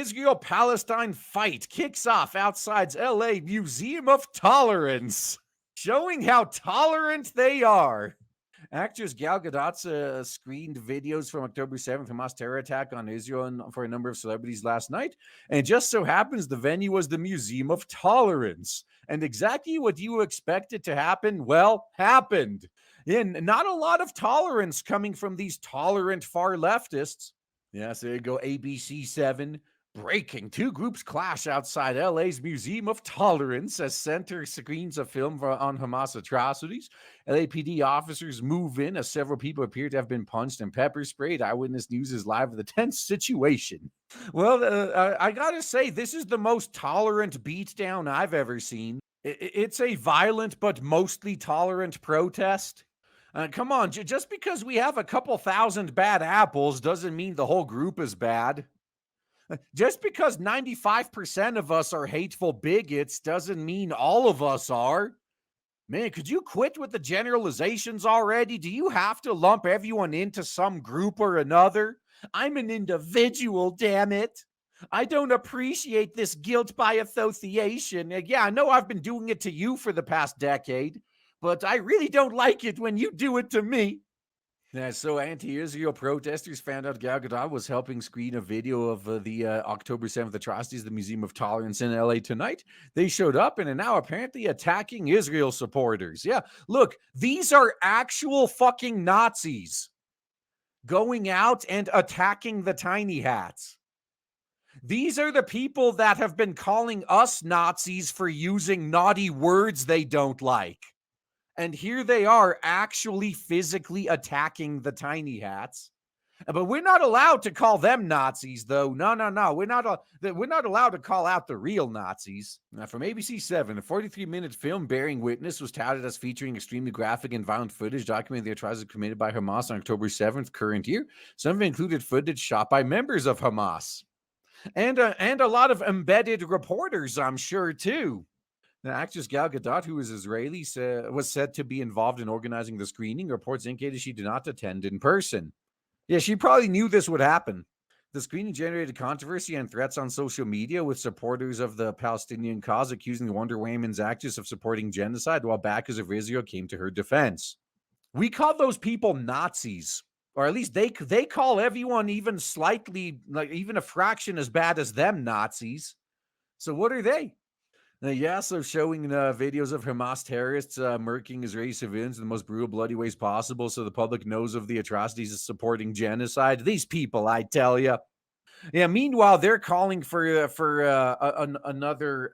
Israel-Palestine fight kicks off outside LA Museum of Tolerance, showing how tolerant they are. Actress Gal Gadot screened videos from October 7th, Hamas terror attack on Israel for a number of celebrities last night. And it just so happens the venue was the Museum of Tolerance. And exactly what you expected to happen, well, happened. And not a lot of tolerance coming from these tolerant far leftists. Yes, there you go, ABC 7. Breaking. Two groups clash outside LA's Museum of Tolerance as center screens a film on Hamas atrocities. LAPD officers move in as several people appear to have been punched and pepper sprayed. Eyewitness News is live with a tense situation. Well, I gotta say, this is the most tolerant beatdown I've ever seen. It's a violent but mostly tolerant protest. Come on, just because we have a couple thousand bad apples doesn't mean the whole group is bad. Just because 95% of us are hateful bigots doesn't mean all of us are. Man, could you quit with the generalizations already? Do you have to lump everyone into some group or another? I'm an individual, damn it. I don't appreciate this guilt by association. Yeah, I know I've been doing it to you for the past decade, but I really don't like it when you do it to me. Yeah, so anti-Israel protesters found out Gal Gadot was helping screen a video of the October 7th atrocities at the Museum of Tolerance in LA tonight. They showed up and are now apparently attacking Israel supporters. Yeah, look, these are actual fucking Nazis going out and attacking the tiny hats. These are the people that have been calling us Nazis for using naughty words they don't like. And here they are actually physically attacking the tiny hats. But we're not allowed to call them Nazis, though. No. We're not allowed to call out the real Nazis. Now, from ABC 7, a 43-minute film, Bearing Witness, was touted as featuring extremely graphic and violent footage documenting the atrocities committed by Hamas on October 7th, current year. Some of it included footage shot by members of Hamas. And a lot of embedded reporters, I'm sure, too. Now, actress Gal Gadot, who is Israeli, was said to be involved in organizing the screening. Reports indicated she did not attend in person. Yeah, she probably knew this would happen. The screening generated controversy and threats on social media, with supporters of the Palestinian cause accusing the Wonder Woman's actress of supporting genocide, while backers of Israel came to her defense. We call those people Nazis, or at least they call everyone even slightly, like even a fraction as bad as them, Nazis. So what are they? So showing videos of Hamas terrorists murking Israeli civilians in the most brutal, bloody ways possible so the public knows of the atrocities of supporting genocide. These people, I tell you. Yeah, meanwhile, they're calling for another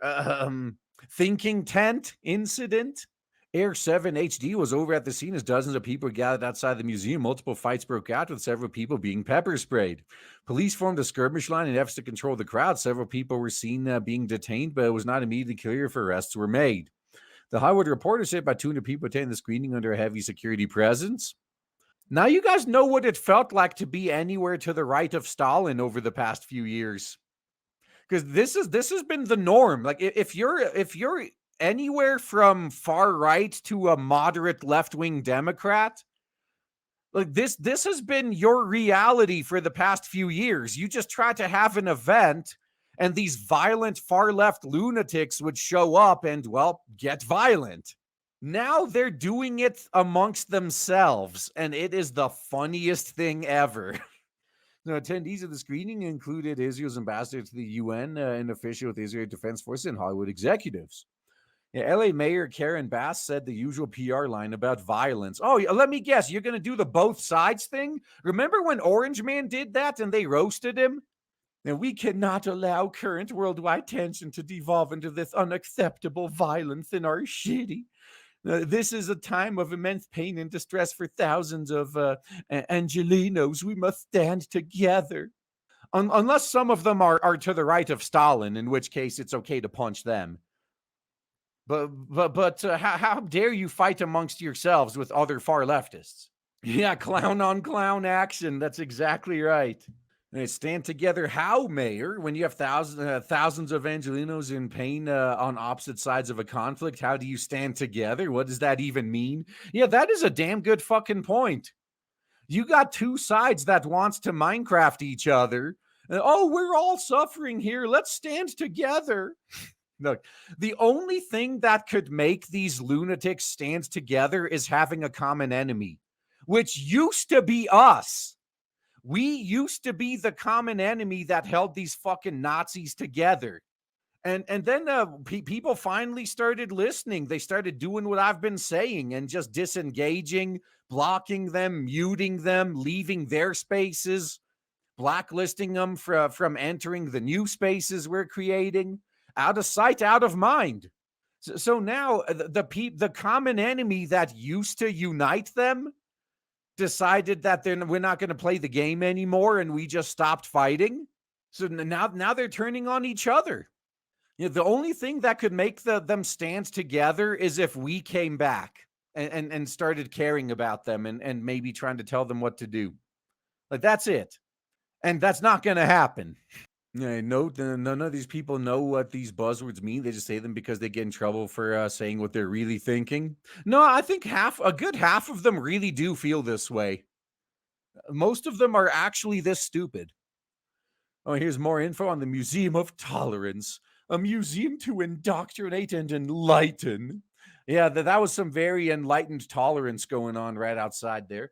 thinking tent incident. Air 7 HD was over at the scene as dozens of people gathered outside the museum. Multiple fights broke out, with several people being pepper sprayed. Police formed a skirmish line in efforts to control the crowd. Several people were seen being detained, but it was not immediately clear if arrests were made. The Hollywood Reporter said about 200 people attended the screening under a heavy security presence. Now you guys know what it felt like to be anywhere to the right of Stalin over the past few years. Because this has been the norm. Like if you're anywhere from far right to a moderate left-wing Democrat, like this has been your reality for the past few years. You just try to have an event and these violent far left lunatics would show up and, well, get violent. Now they're doing it amongst themselves, and it is the funniest thing ever. Now, attendees of the screening included Israel's ambassador to the UN, an official with the Israeli Defense Forces, and Hollywood executives. Yeah, LA Mayor Karen Bass said the usual PR line about violence. Oh, let me guess, you're going to do the both sides thing? Remember when Orange Man did that and they roasted him? Now, we cannot allow current worldwide tension to devolve into this unacceptable violence in our city. This is a time of immense pain and distress for thousands of Angelinos. We must stand together. Unless some of them are to the right of Stalin, in which case it's okay to punch them. But how dare you fight amongst yourselves with other far leftists? Yeah, clown on clown action. That's exactly right. And stand together how, Mayor? When you have thousands of Angelinos in pain on opposite sides of a conflict, how do you stand together? What does that even mean? Yeah, that is a damn good fucking point. You got two sides that wants to Minecraft each other, Oh, we're all suffering here. Let's stand together. Look, the only thing that could make these lunatics stand together is having a common enemy, which used to be us. We used to be the common enemy that held these fucking Nazis together. And then people finally started listening. They started doing what I've been saying and just disengaging, blocking them, muting them, leaving their spaces, blacklisting them from entering the new spaces we're creating. Out of sight, out of mind. So now the common enemy that used to unite them decided that we're not going to play the game anymore, and we just stopped fighting. So now they're turning on each other. The only thing that could make them stand together is if we came back and started caring about them and maybe trying to tell them what to do. Like, that's it. And that's not going to happen. No, none of these people know what these buzzwords mean. They just say them because they get in trouble for saying what they're really thinking. No, I think a good half of them really do feel this way. Most of them are actually this stupid. Oh, here's more info on the Museum of Tolerance, a museum to indoctrinate and enlighten. Yeah, that was some very enlightened tolerance going on right outside there.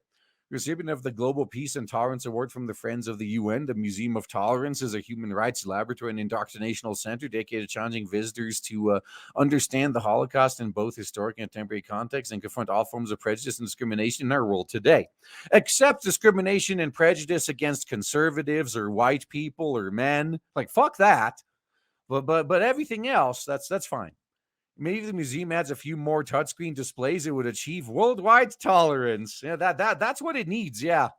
Recipient of the Global Peace and Tolerance Award from the Friends of the UN, the Museum of Tolerance is a human rights laboratory and indoctrinational center dedicated to challenging visitors to understand the Holocaust in both historic and contemporary contexts and confront all forms of prejudice and discrimination in our world today, except discrimination and prejudice against conservatives or white people or men. Like, fuck that. But everything else, that's fine. Maybe if the museum adds a few more touchscreen displays, it would achieve worldwide tolerance. Yeah, that's what it needs. Yeah.